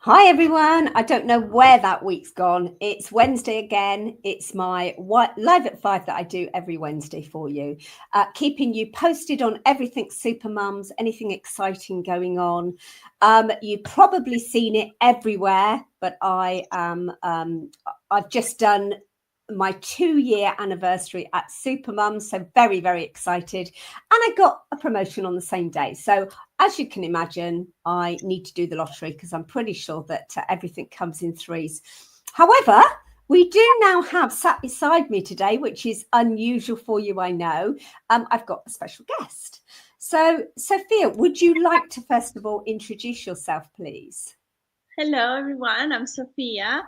Hi everyone. I don't know where that week's gone. It's Wednesday again. It's my live at 5 that I do every Wednesday for you, keeping you posted on everything Supermums, anything exciting going on. You've probably seen it everywhere, but I've just done my 2-year anniversary at Supermums, so very, very excited. And I got a promotion on the same day. So as you can imagine, I need to do the lottery because I'm pretty sure that everything comes in threes. However, we do now have sat beside me today, which is unusual for you, I know. I've got a special guest. So, Sophia, would you like to first of all introduce yourself, please? Hello, everyone. I'm Sofia.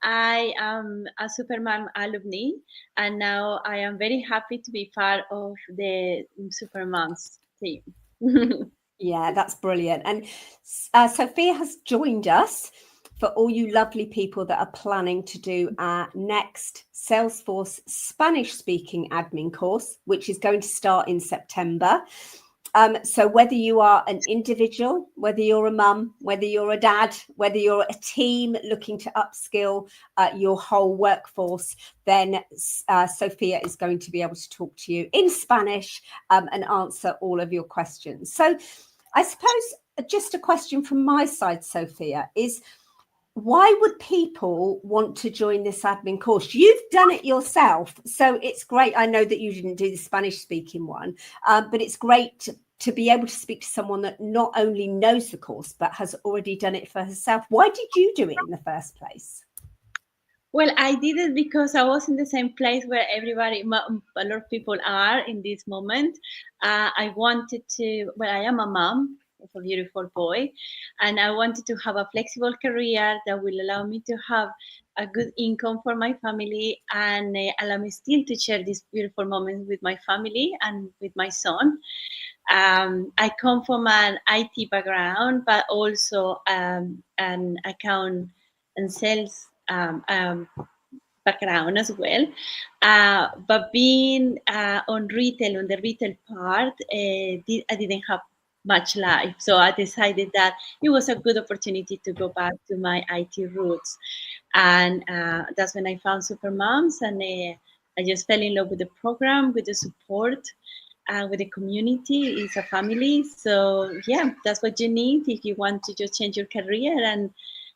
I am a Supermom alumni, and now I am very happy to be part of the Supermoms team. Yeah, that's brilliant. And Sophia has joined us for all you lovely people that are planning to do our next Salesforce Spanish-speaking admin course, which is going to start in September. So whether you are an individual, whether you're a mum, whether you're a dad, whether you're a team looking to upskill your whole workforce, then Sophia is going to be able to talk to you in Spanish and answer all of your questions. So I suppose just a question from my side, Sophia, is why would people want to join this admin course? You've done it yourself, so it's great. I know that you didn't do the Spanish speaking one, but it's great to be able to speak to someone that not only knows the course, but has already done it for herself. Why did you do it in the first place? Well, I did it because I was in the same place where everybody, a lot of people are in this moment. I wanted to, well, I am a mom of a beautiful boy, and I wanted to have a flexible career that will allow me to have a good income for my family and allow me still to share these beautiful moments with my family and with my son. I come from an IT background, but also an account and sales background as well. But being on retail, on the retail part, I didn't have much life. So I decided that it was a good opportunity to go back to my IT roots. And that's when I found Supermoms, and I just fell in love with the program, with the support, with the community. It's a family. So yeah, that's what you need if you want to just change your career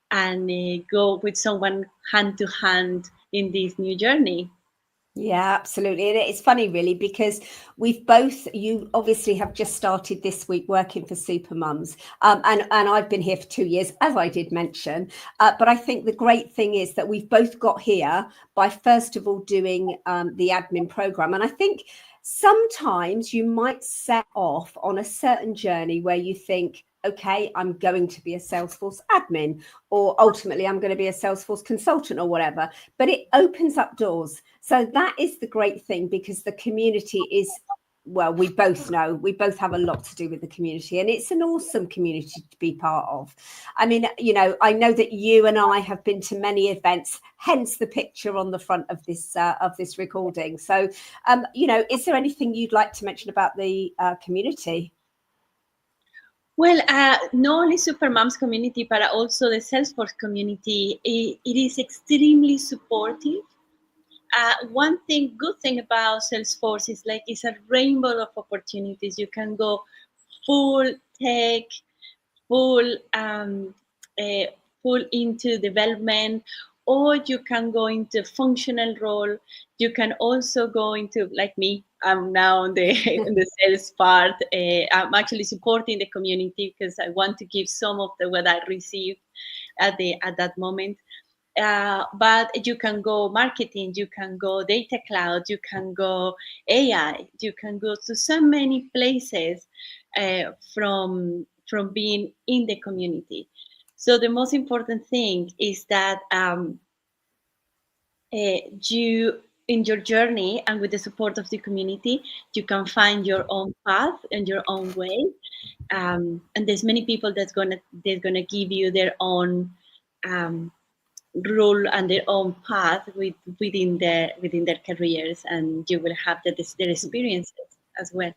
and go with someone hand to hand in this new journey. Yeah, absolutely. And it's funny, really, because you obviously have just started this week working for Supermums. And I've been here for 2 years, as I did mention. But I think the great thing is that we've both got here by, first of all, doing the admin program. And I think sometimes you might set off on a certain journey where you think, okay, I'm going to be a Salesforce admin, or ultimately I'm going to be a Salesforce consultant or whatever, but it opens up doors. So that is the great thing, because the community is, well, we both know, we both have a lot to do with the community, and it's an awesome community to be part of. I mean, I know that you and I have been to many events, hence the picture on the front of this recording. So, is there anything you'd like to mention about the community? Well, not only Supermoms community, but also the Salesforce community, it is extremely supportive. Good thing about Salesforce is like it's a rainbow of opportunities. You can go full tech, full uh, full into development, or you can go into functional role. You can also go into, like me, I'm now on the in the sales part. I'm actually supporting the community because I want to give some of the what I received at that moment. But you can go marketing, you can go data cloud, you can go AI, you can go to so many places from being in the community. So the most important thing is that you, in your journey and with the support of the community, you can find your own path and your own way. And there's many people they're gonna give you their own rule and their own path within their careers, and you will have their experiences as well.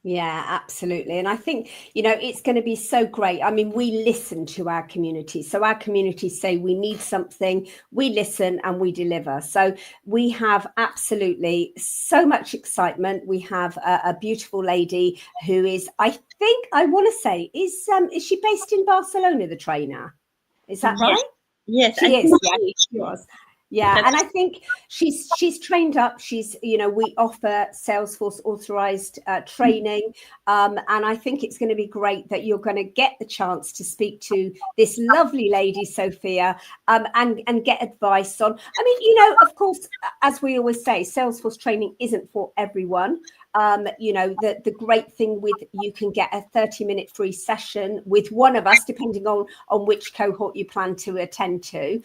Yeah, absolutely. And I think, it's going to be so great. I mean, we listen to our community. So our community say we need something, we listen and we deliver. So we have absolutely so much excitement. We have a beautiful lady who is, I think, I want to say, is she based in Barcelona, the trainer? Is that Yes, right? yes, I She is, think yeah, she. she was. Yeah, That's and I think she's trained up. She's, we offer Salesforce authorized training, and I think it's going to be great that you're going to get the chance to speak to this lovely lady, Sofia, and get advice on. I mean, of course, as we always say, Salesforce training isn't for everyone. The great thing with you can get a 30-minute free session with one of us, depending on which cohort you plan to attend to.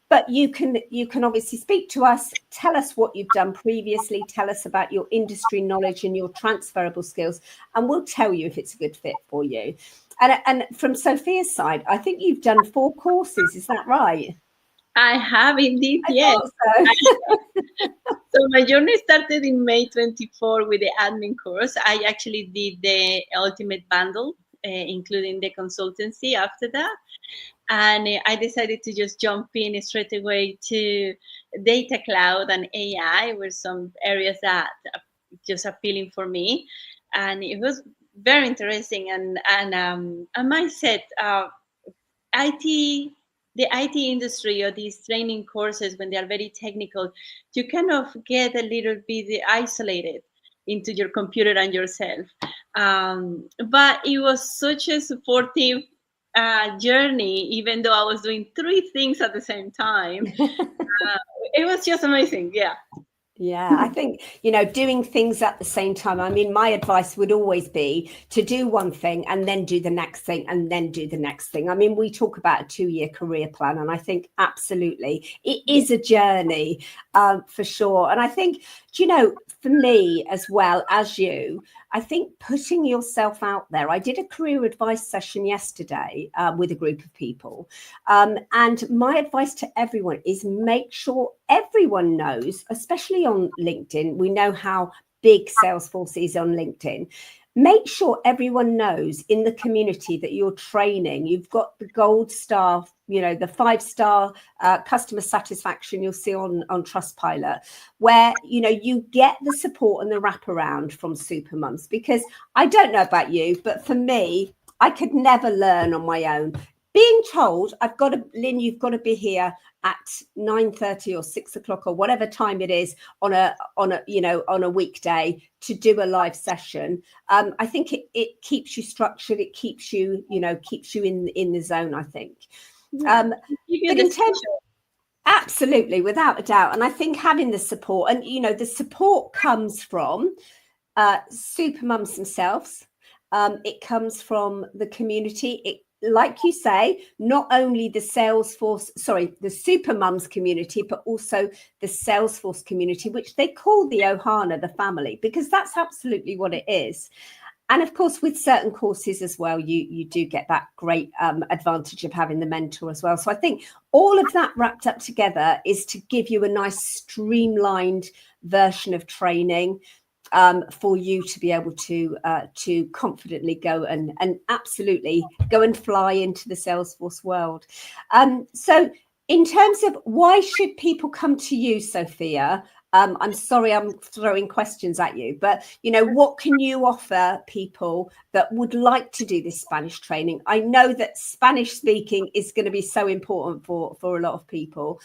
But you can obviously speak to us, tell us what you've done previously, tell us about your industry knowledge and your transferable skills, and we'll tell you if it's a good fit for you. And from Sophia's side, I think you've done 4 courses. Is that right? I have indeed, I yes. thought so. So my journey started in May 24 with the admin course. I actually did the ultimate bundle, including the consultancy after that. And I decided to just jump in straight away to data cloud and AI were some areas that are just appealing for me. And it was very interesting and a mindset. IT, the IT industry or these training courses, when they are very technical, you kind of get a little bit isolated into your computer and yourself. But it was such a supportive journey, even though I was doing 3 things at the same time. It was just amazing. Yeah. Yeah, I think, doing things at the same time. I mean, my advice would always be to do one thing and then do the next thing and then do the next thing. I mean, we talk about a 2-year career plan, and I think absolutely it is a journey for sure. And I think, for me as well as you, I think putting yourself out there. I did a career advice session yesterday with a group of people. And my advice to everyone is make sure everyone knows, especially on LinkedIn, we know how big Salesforce is on LinkedIn. Make sure everyone knows in the community that you're training. You've got the gold star, the 5-star customer satisfaction you'll see on Trustpilot, where, you get the support and the wraparound from Supermums. Because I don't know about you, but for me, I could never learn on my own. Being told, Lynn, you've got to be here at 9:30 or 6 o'clock or whatever time it is on a weekday to do a live session. I think it keeps you structured. It keeps you, in the zone, I think. But in terms, absolutely, without a doubt. And I think having the support, and, the support comes from Supermums themselves. It comes from the community. Like you say, not only the Supermums community, but also the Salesforce community, which they call the Ohana, the family, because that's absolutely what it is. And of course, with certain courses as well, you do get that great advantage of having the mentor as well. So I think all of that wrapped up together is to give you a nice streamlined version of training for you to be able to confidently go and absolutely go and fly into the Salesforce world. So in terms of why should people come to you, Sofia? I'm sorry I'm throwing questions at you, but what can you offer people that would like to do this Spanish training? I know that Spanish speaking is going to be so important for a lot of people.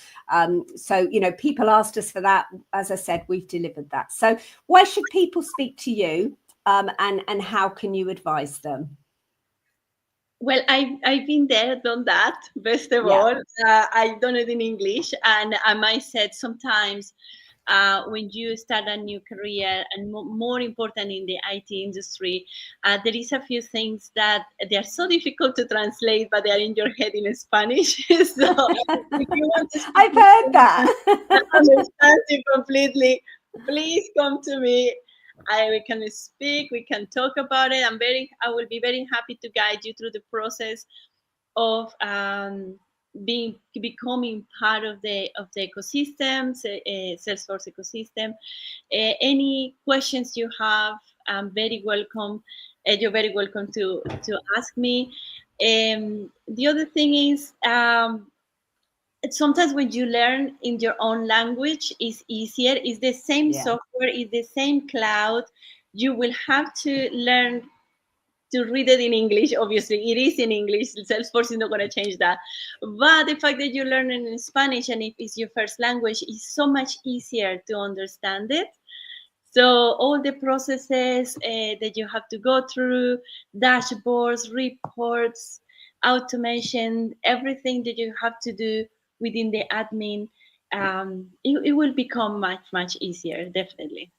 So people asked us for that. As I said, we've delivered that. So why should people speak to you, and how can you advise them? Well, I've been there, done that. Best of all, I've done it in English, and I might say sometimes when you start a new career, and more important in the IT industry, there is a few things that they are so difficult to translate, but they are in your head in Spanish. So if you want to speak, I've heard that. understand you completely, please come to me. We can speak, we can talk about it. I will be very happy to guide you through the process of becoming part of the ecosystem, Salesforce ecosystem. Any questions you have, I'm very welcome. You're very welcome to ask me. The other thing is, sometimes when you learn in your own language, is easier. It's the same software, it's the same cloud. You will have to learn to read it in English. Obviously, it is in English. Salesforce is not going to change that. But the fact that you learn it in Spanish, and if it's your first language, is so much easier to understand it. So all the processes that you have to go through, dashboards, reports, automation, everything that you have to do within the admin, it will become much, much easier, definitely.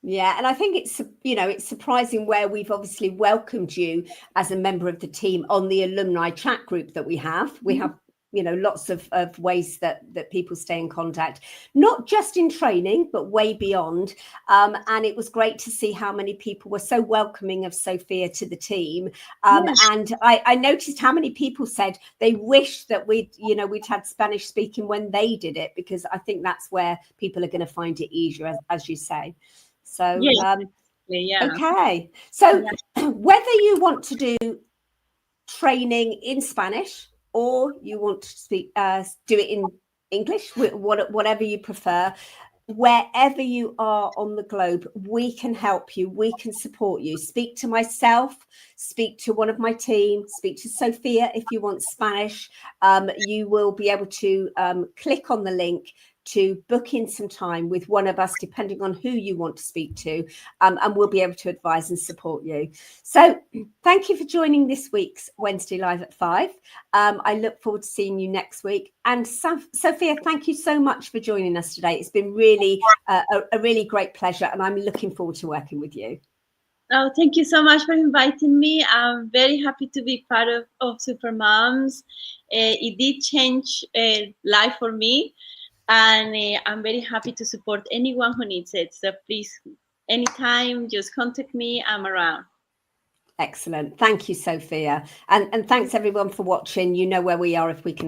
Yeah, and I think it's, it's surprising where we've obviously welcomed you as a member of the team on the alumni chat group that we have. We have, lots of ways that people stay in contact, not just in training, but way beyond. And it was great to see how many people were so welcoming of Sofia to the team. And I noticed how many people said they wish that we'd had Spanish speaking when they did it, because I think that's where people are going to find it easier, as you say. So, okay. So whether you want to do training in Spanish or you want to do it in English, whatever you prefer, wherever you are on the globe, we can help you. We can support you. Speak to myself, speak to one of my team, speak to Sofia if you want Spanish. You will be able to click on the link to book in some time with one of us, depending on who you want to speak to, and we'll be able to advise and support you. So thank you for joining this week's Wednesday Live at 5. I look forward to seeing you next week. And Sofia, thank you so much for joining us today. It's been really a really great pleasure, and I'm looking forward to working with you. Oh, thank you so much for inviting me. I'm very happy to be part of Supermums. It did change life for me. And I'm very happy to support anyone who needs it. So please, anytime, just contact me. I'm around. Excellent. Thank you, Sofia. And thanks everyone for watching. You know where we are if we can help.